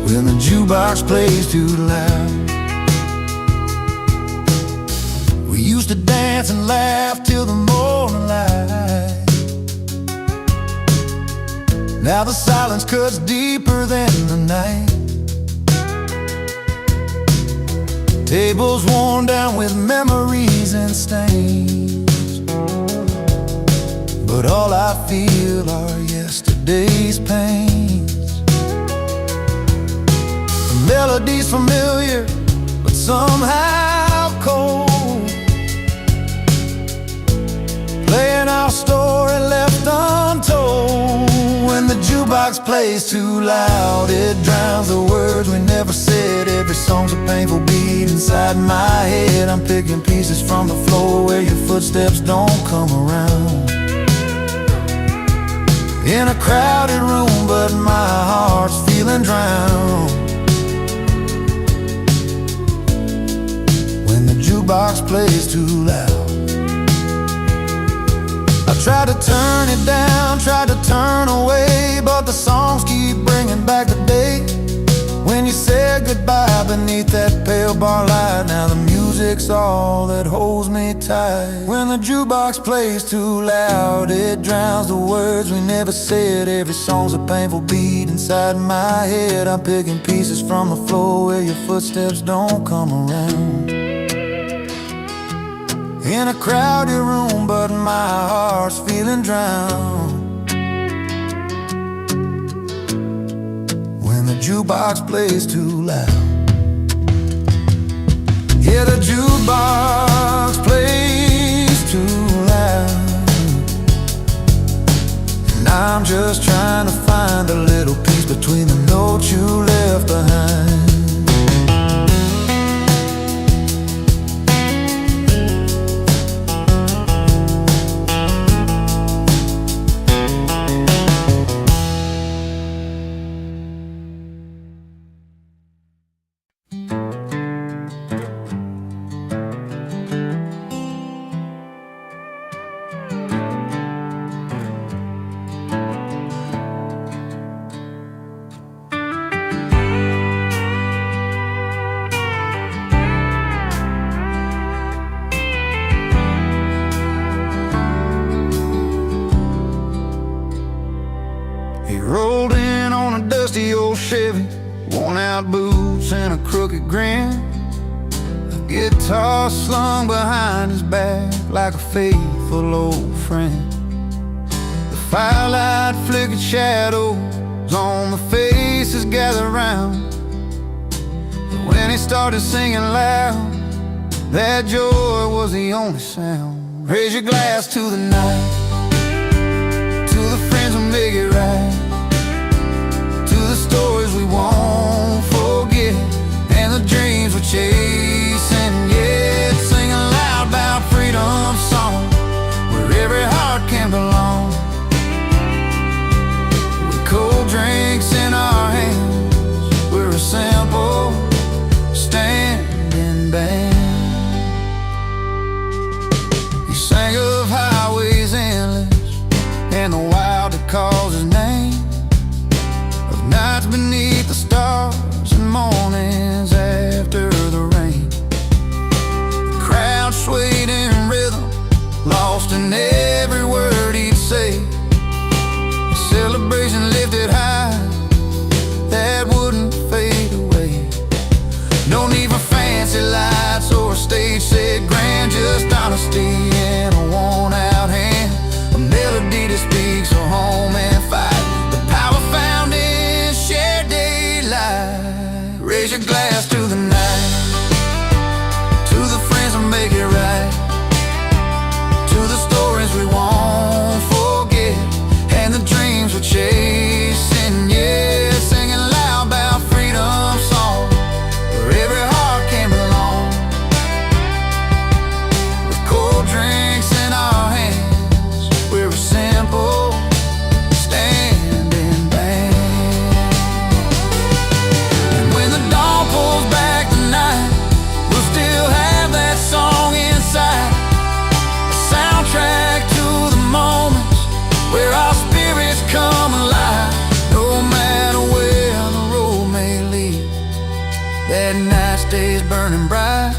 When the jukebox plays too loud. We used to dance and laugh till the morning light. Now the silence cuts deeper than the night. Tables worn down with memories and stains, but all I feel are yesterday's pains. The melody's familiar, but somehow cold, playing our story left untold. When the jukebox plays too loud, it drowns the words we never said. Every song's a painful beat inside my head. I'm picking pieces from the floor where your footsteps don't come around. In a crowded room, but my heart's feeling drowned. When the jukebox plays too loud, I tried to turn it down, tried to turn away, but the songs keep bringing back the day when you said goodbye beneath that pale bar light. Now the music's all that holds me tight. When the jukebox plays too loud, it drowns the words we never said. Every song's a painful beat inside my head. I'm picking pieces from the floor where your footsteps don't come around. In a crowded room, but my heart's feeling drowned. When the jukebox plays too loud. Yeah, the jukebox plays too loud, and I'm just trying to find a little piece between the notes you left behind. Rolled in on a dusty old Chevy, worn out boots and a crooked grin, a guitar slung behind his back like a faithful old friend. The firelight flickered shadows on the faces gathered round, but when he started singing loud, that joy was the only sound. Raise your glass to the night, to the friends who make it right, the stories we won't forget, and the dreams we're chasing yet. Singing loud about freedom song, where every heart can belong. With cold drinks in our hands, we're a simple standing band. He sang of highways endless and the wild that calls his name, nights beneath the stars and mornings after the rain. The crowd swayed in rhythm, lost in every word he'd say. The celebration lifted high, that wouldn't fade away. No need for fancy lights or a stage set grand, just honesty and a worn out Raise your glass to the night, to the friends that make it right, to the stories we won't forget, and the dreams we're chasing, yeah. Singing loud about freedom song, where every heart can belong. With cold drinks in our hands, we're simple, standing band. And when the dawn pulls back the night, we'll still have that song inside, a soundtrack to the moments where our spirits come alive. No matter where the road may lead, that night stays burning bright,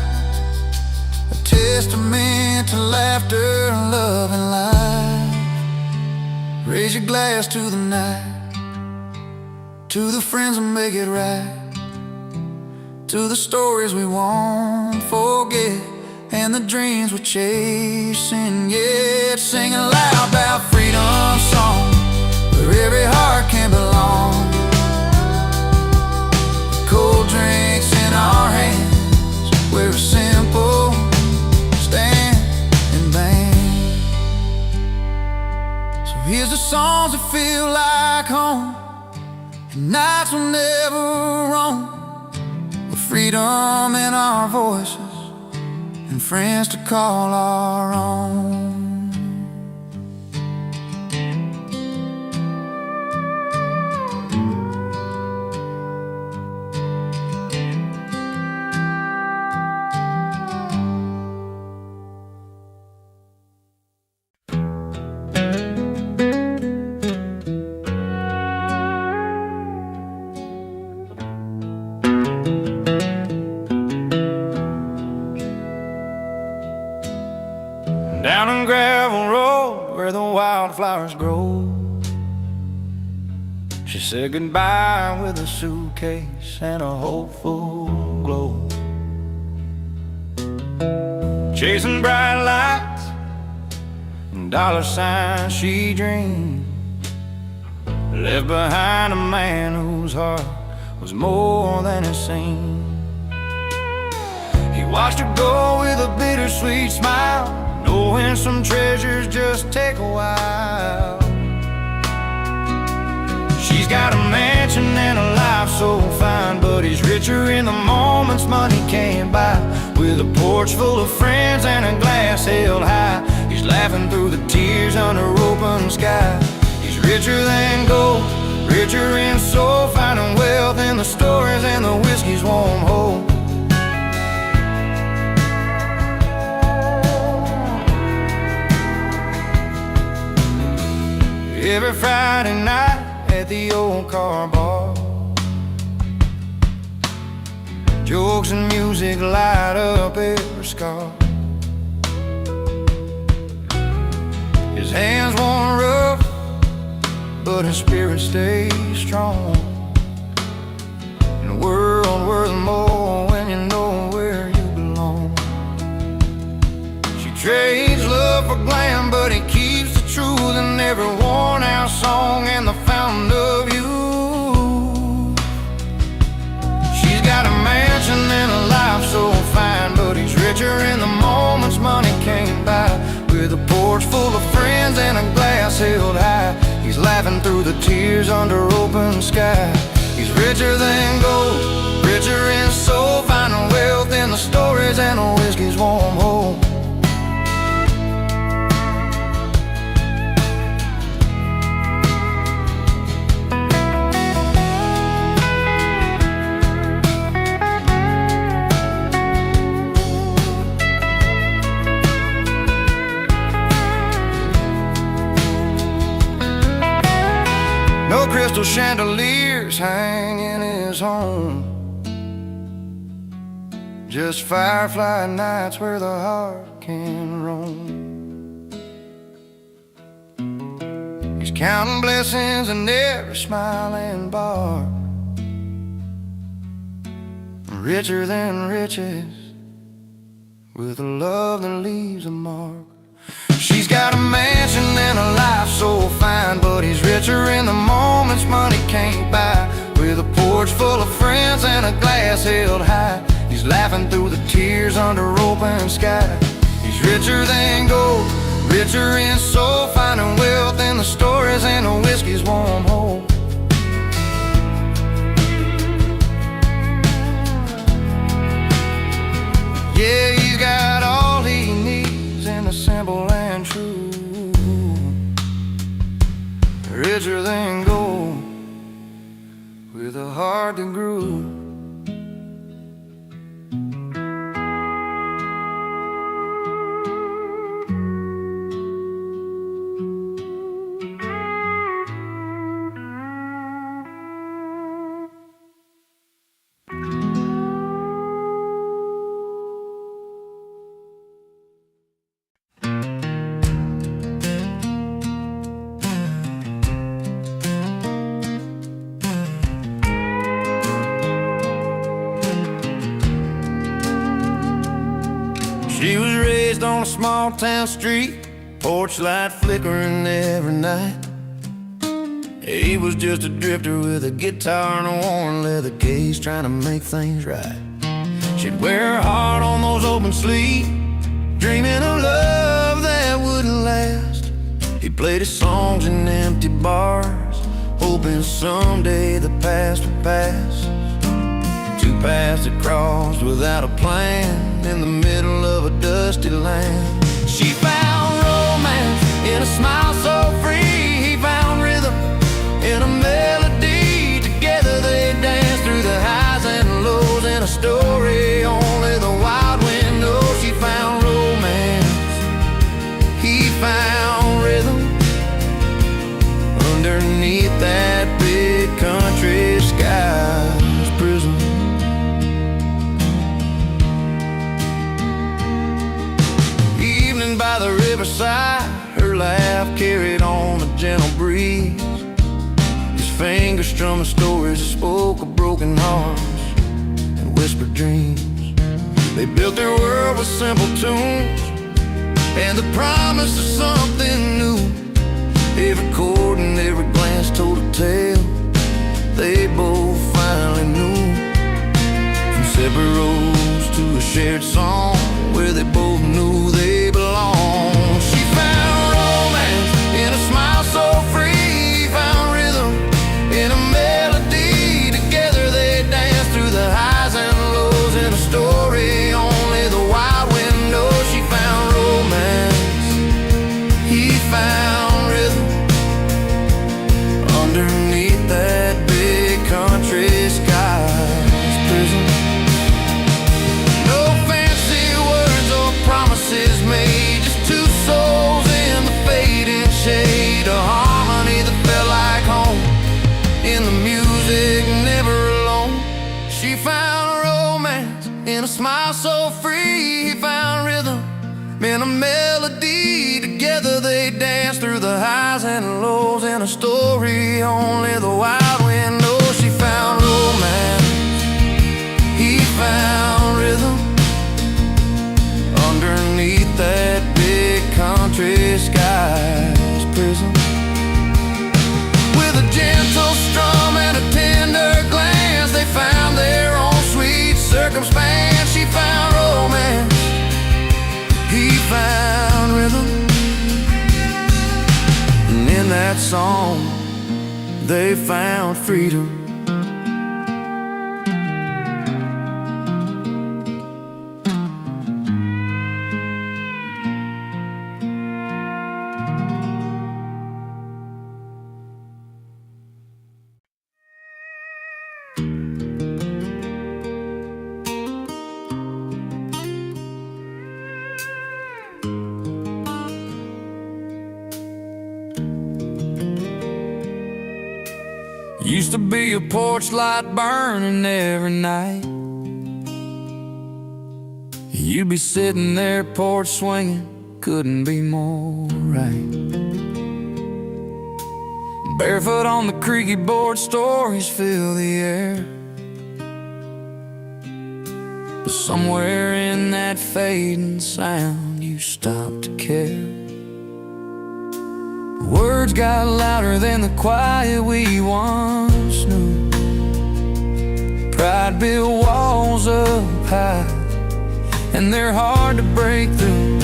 a testament to laughter, love, and life. Raise your glass to the night, to the friends that make it right, to the stories we won't forget, and the dreams we're chasing, yeah. Singing loud about freedom song, where every heart can belong. Cold drinks in our hands, we're simple, standing band. So here's the songs that feel like home, and nights will never roam, with freedom in our voices and friends to call our own. Down a gravel road where the wildflowers grow, she said goodbye with a suitcase and a hopeful glow. Chasing bright lights and dollar signs she dreamed, left behind a man whose heart was more than it seemed. He watched her go with a bittersweet smile, knowing some treasures just take a while. She's got a mansion and a life so fine, but he's richer in the moments money can't buy. With a porch full of friends and a glass held high, he's laughing through the tears under open sky. He's richer than gold, richer in soul, finding wealth in the stories and the whiskey's warm hold. Every Friday night at the old car bar, jokes and music light up every scar. His hands worn rough, but his spirit stays strong. In a world worth more when you know where you belong. She trades love for glam, but he keeps the truth in every worn out song and the fountain of youth. She's got a mansion and a life so fine, but he's richer in the moments money can't buy. With a porch full of friends and a glass held high, he's laughing through the tears under open sky. He's richer than gold, richer in soul, finding wealth in the stories and the whiskey's warm hold. No crystal chandeliers hang in his home, just firefly nights where the heart can roam. He's counting blessings in every smiling bar, richer than riches, with a love that leaves a mark. She's got a mansion and a life so fine, but he's richer in the moments money can't buy. With a porch full of friends and and a glass held high. He's laughing through the tears under open sky. He's richer than gold, richer in soul, finding wealth in the stories and the whiskey's warm hold. Yeah, he's got all he needs in the simple and true. Richer than gold, with a heart that grew. She was raised on a small town street, porch light flickering every night. He was just a drifter with a guitar and a worn leather case, trying to make things right. She'd wear her heart on those open sleeves, dreaming of love that wouldn't last. He played his songs in empty bars, hoping someday the past would pass. Two paths that crossed without a plan in the middle of a dusty land. She found romance in a smile so free. He found rhythm in a melody. Together they danced through the highs and lows in a story only the wild wind knows. She found romance, he found rhythm underneath that big country sky's prison. By the riverside, her laugh carried on a gentle breeze. His fingers strumming stories that spoke of broken hearts and whispered dreams. They built their world with simple tunes and the promise of something new. Every chord and every glance told a tale they both finally knew. From separate roads to a shared song where they both knew they belonged. She found romance in a smile so free. Found rhythm in a melody. Together they danced through the highs and lows in a story only the wild wind knows. She found romance, he found rhythm underneath that big country sky's prison. Promises made, just two souls in the fading shade. A harmony that felt like home in the music, never alone. She found romance in a smile so free. He found rhythm in a melody. Together they danced through the highs and lows in a story only the wild wind knows. She found romance, he found rhythm underneath that big country sky's prison. With a gentle strum and a tender glance, they found their own sweet circumstance. She found romance, he found rhythm, and in that song they found freedom. Used to be a porch light burning every night. You'd be sitting there porch swinging, couldn't be more right. Barefoot on the creaky board, stories fill the air. But somewhere in that fading sound you stopped to care. Words got louder than the quiet we once knew. Pride pride built walls up high, and they're hard to break through.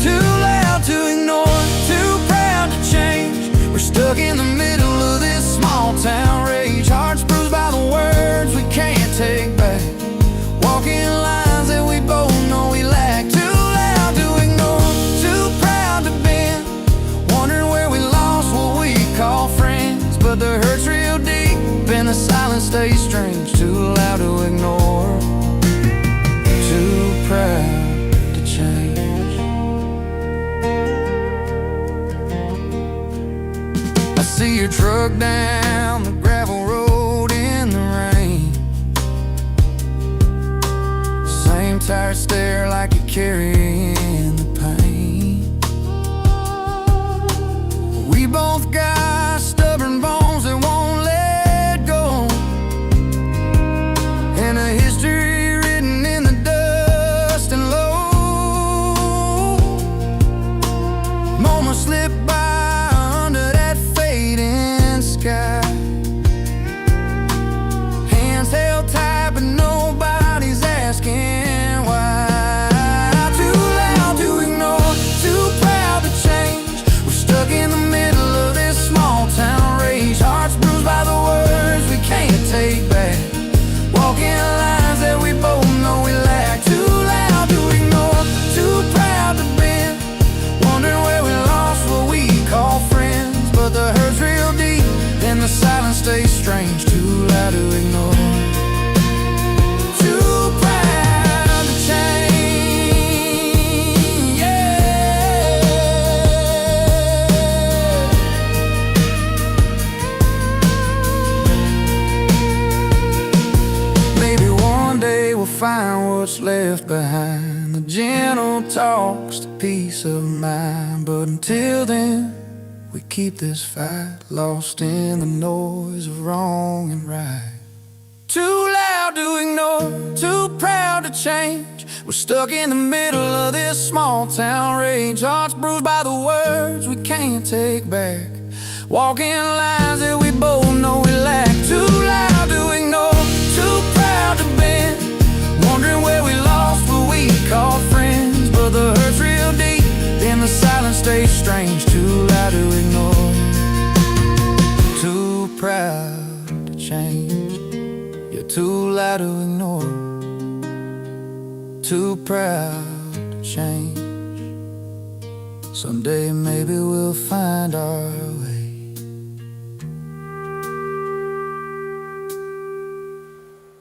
Too loud to ignore, too proud to change. We're stuck in the middle of this small town rage. Hearts bruised by the words we can't take back, walking lines that we both know we lack. Too loud to ignore, too proud to bend, wondering where we lost what we call friends. But the hurt's real deep and the silence stays strange. Too loud to ignore, too proud to change. I see your truck down the gravel road in the rain, same tired stare like you're carrying the pain. We both got stubborn bones that won't let go, and a history written in the dust and low. Moments slip by under that fading sky, hands held tight but nobody's asking why. Too loud to ignore, too proud to change. We're stuck in the middle of this small town rage. Hearts bruised by the words we can't take back, walking lines that we both know we lack. Too loud to ignore, too proud to bend, wondering where we lost what we call friends. But the hurt's real deep and the silence stays strange. Too loud to ignore, too proud to change. Yeah. Maybe one day we'll find what's left behind, the gentle talks, the peace of mind. But until then, we keep this fight, lost in the noise of wrong and right. Too loud to ignore, too proud to change. We're stuck in the middle of this small town rage. Hearts bruised by the words we can't take back, walking lines that we both know we lack. Too loud to ignore, too proud to bend, wondering where we lost what we call friends. But the hurt's real deep and the silence stays strange. Too loud to ignore, too proud to change. You're too loud to ignore, too proud to change. Someday maybe we'll find our way.